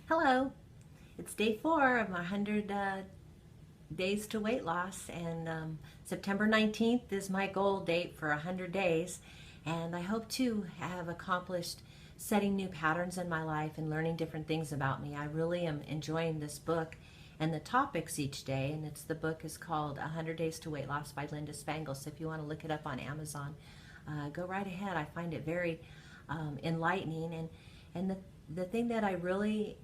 Hello, it's day 4 of my 100 days to weight loss, and September 19th is my goal date for 100 days. And I hope to have accomplished setting new patterns in my life and learning different things about me. I really am enjoying this book and the topics each day. And the book is called 100 Days to Weight Loss by Linda Spangles. So if you want to look it up on Amazon, go right ahead. I find it very enlightening. And the thing that I really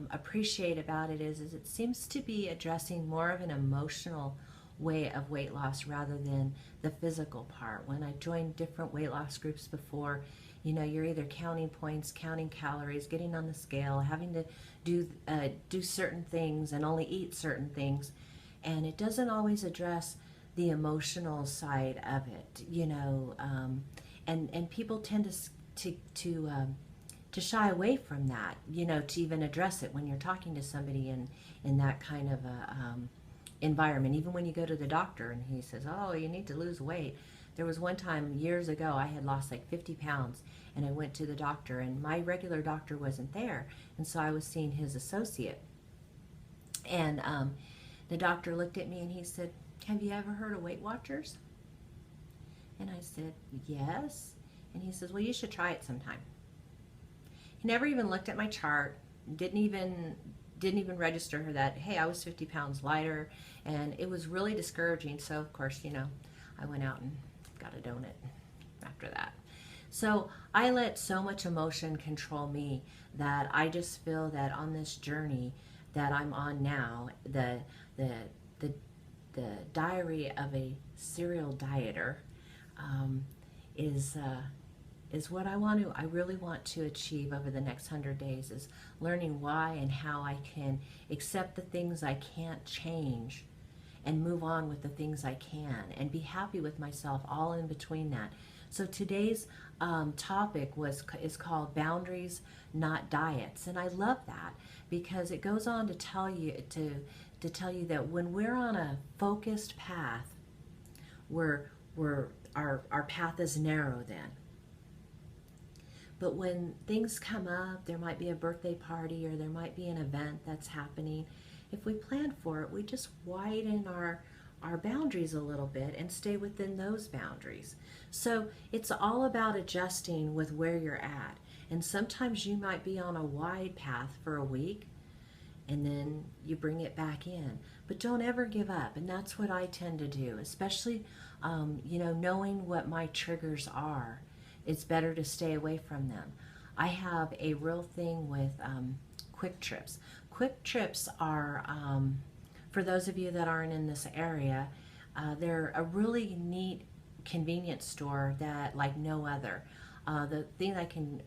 appreciate about it is it seems to be addressing more of an emotional way of weight loss rather than the physical part. When I joined different weight loss groups before, you're either counting points, counting calories, getting on the scale, having to do certain things and only eat certain things, and it doesn't always address the emotional side of it, and people tend to shy away from that, to even address it when you're talking to somebody in that kind of a environment. Even when you go to the doctor and he says, "Oh, you need to lose weight." There was one time years ago I had lost like 50 pounds, and I went to the doctor, and my regular doctor wasn't there, and so I was seeing his associate. And the doctor looked at me and he said, "Have you ever heard of Weight Watchers?" And I said, "Yes." And he says, "Well, you should try it sometime." He never even looked at my chart, didn't even register that, hey, I was 50 pounds lighter, and it was really discouraging. So of course, I went out and got a donut after that. So I let so much emotion control me that I just feel that on this journey that I'm on now, the the the diary of a serial dieter, um, is what I really want to achieve over the next 100 days, is learning why and how I can accept the things I can't change and move on with the things I can and be happy with myself all in between that. So today's topic is called Boundaries, Not Diets. And I love that because it goes on to tell you that when we're on a focused path, our path is narrow then. But when things come up, there might be a birthday party or there might be an event that's happening. If we plan for it, we just widen our boundaries a little bit and stay within those boundaries. So it's all about adjusting with where you're at. And sometimes you might be on a wide path for a week and then you bring it back in. But don't ever give up. And that's what I tend to do, especially, knowing what my triggers are. It's better to stay away from them. I have a real thing with Quick Trips. Quick Trips are, for those of you that aren't in this area, they're a really neat convenience store that like no other. The thing I can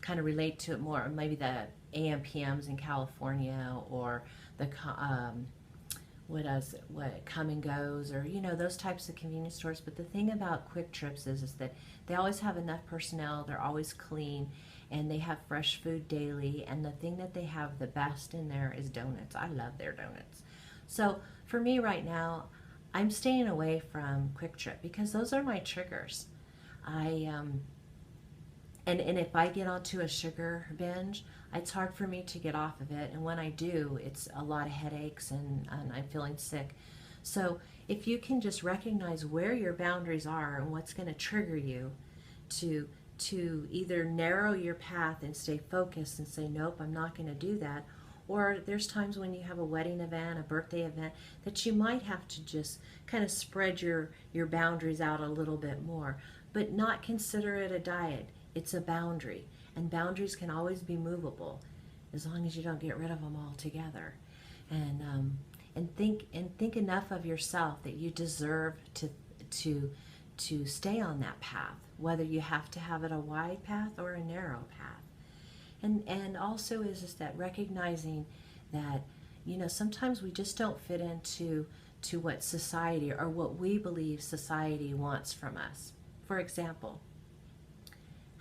kind of relate to it more, maybe the AM/PMs in California, or the what Come and Goes, or those types of convenience stores. But the thing about Quick Trips is that they always have enough personnel, they're always clean, and they have fresh food daily. And the thing that they have the best in there is donuts. I love their donuts. So for me right now, I'm staying away from Quick Trip because those are my triggers. I and if I get onto a sugar binge, it's hard for me to get off of it. And when I do, it's a lot of headaches and I'm feeling sick. So if you can just recognize where your boundaries are and what's going to trigger you to either narrow your path and stay focused and say, nope, I'm not going to do that. Or there's times when you have a wedding event, a birthday event, that you might have to just kind of spread your boundaries out a little bit more, but not consider it a diet. It's a boundary, and boundaries can always be movable as long as you don't get rid of them altogether. And think enough of yourself that you deserve to stay on that path, whether you have to have it a wide path or a narrow path. And also is just that recognizing that sometimes we just don't fit into what society or what we believe society wants from us. For example,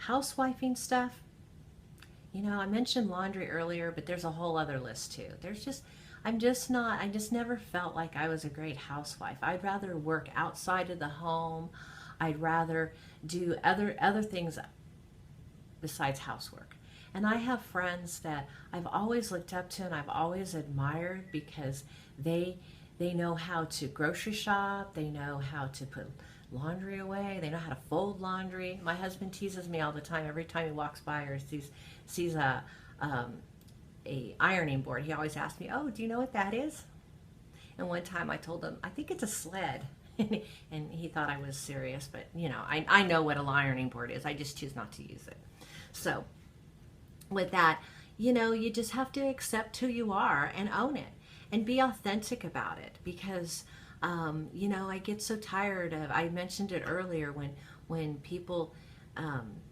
housewifing stuff. I mentioned laundry earlier, but there's a whole other list too. I just never felt like I was a great housewife. I'd rather work outside of the home. I'd rather do other things besides housework. And I have friends that I've always looked up to and I've always admired because they they know how to grocery shop, they know how to put laundry away, they know how to fold laundry. My husband teases me all the time every time he walks by or sees um, a ironing board. He always asks me, "Oh, do you know what that is?" And one time I told him, "I think it's a sled." And he thought I was serious, but I know what a ironing board is. I just choose not to use it. So with that, you just have to accept who you are and own it and be authentic about it because, I get so tired of, I mentioned it earlier when people,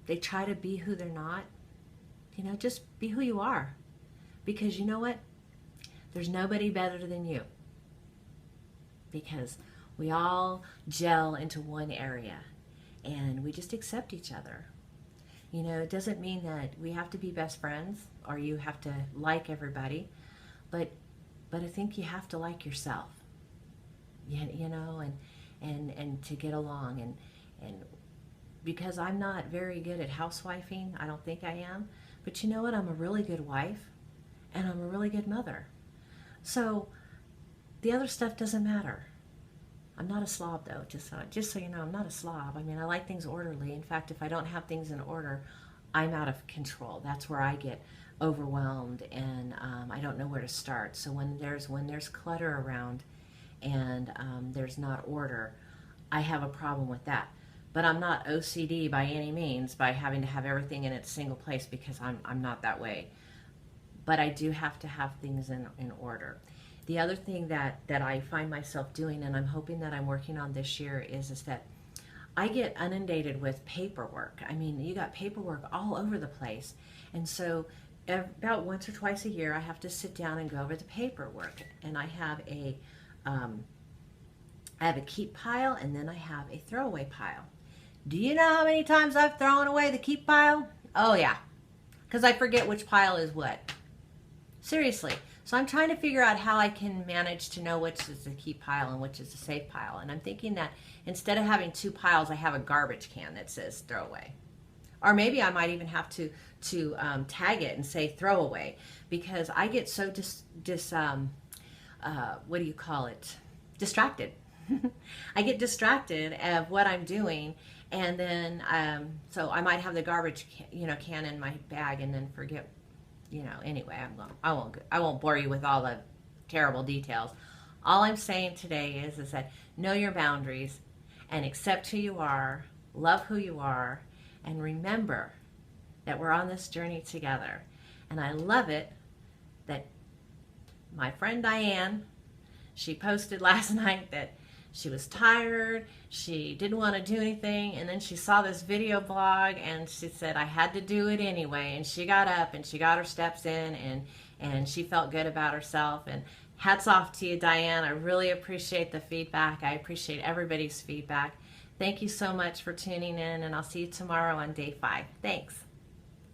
they try to be who they're not, just be who you are because you know what? There's nobody better than you because we all gel into one area and we just accept each other. It doesn't mean that we have to be best friends or you have to like everybody, but I think you have to like yourself. And to get along and because I'm not very good at housewifing, I don't think I am, but you know what? I'm a really good wife and I'm a really good mother. So the other stuff doesn't matter. I'm not a slob though, just so you know, I'm not a slob. I mean, I like things orderly. In fact, if I don't have things in order, I'm out of control. That's where I get overwhelmed and I don't know where to start. So when there's clutter around and there's not order, I have a problem with that. But I'm not OCD by any means by having to have everything in its single place because I'm not that way. But I do have to have things in order. The other thing that I find myself doing, and I'm hoping that I'm working on this year, is that I get inundated with paperwork. I mean, you got paperwork all over the place. And so about once or twice a year, I have to sit down and go over the paperwork. And I have a keep pile, and then I have a throwaway pile. Do you know how many times I've thrown away the keep pile? Oh, yeah. Because I forget which pile is what. Seriously. So I'm trying to figure out how I can manage to know which is the keep pile and which is the safe pile. And I'm thinking that instead of having two piles, I have a garbage can that says throw away. Or maybe I might even have to tag it and say throw away because I get so what do you call it? Distracted. I get distracted of what I'm doing, and then so I might have the garbage can in my bag and then forget. Anyway, I won't bore you with all the terrible details. All I'm saying today is that know your boundaries and accept who you are, love who you are, and remember that we're on this journey together. And I love it that my friend Diane, she posted last night that she was tired, she didn't want to do anything, and then she saw this video blog and she said, I had to do it anyway. And she got up and she got her steps in and she felt good about herself. And hats off to you, Diane. I really appreciate the feedback. I appreciate everybody's feedback. Thank you so much for tuning in, and I'll see you tomorrow on day 5. Thanks.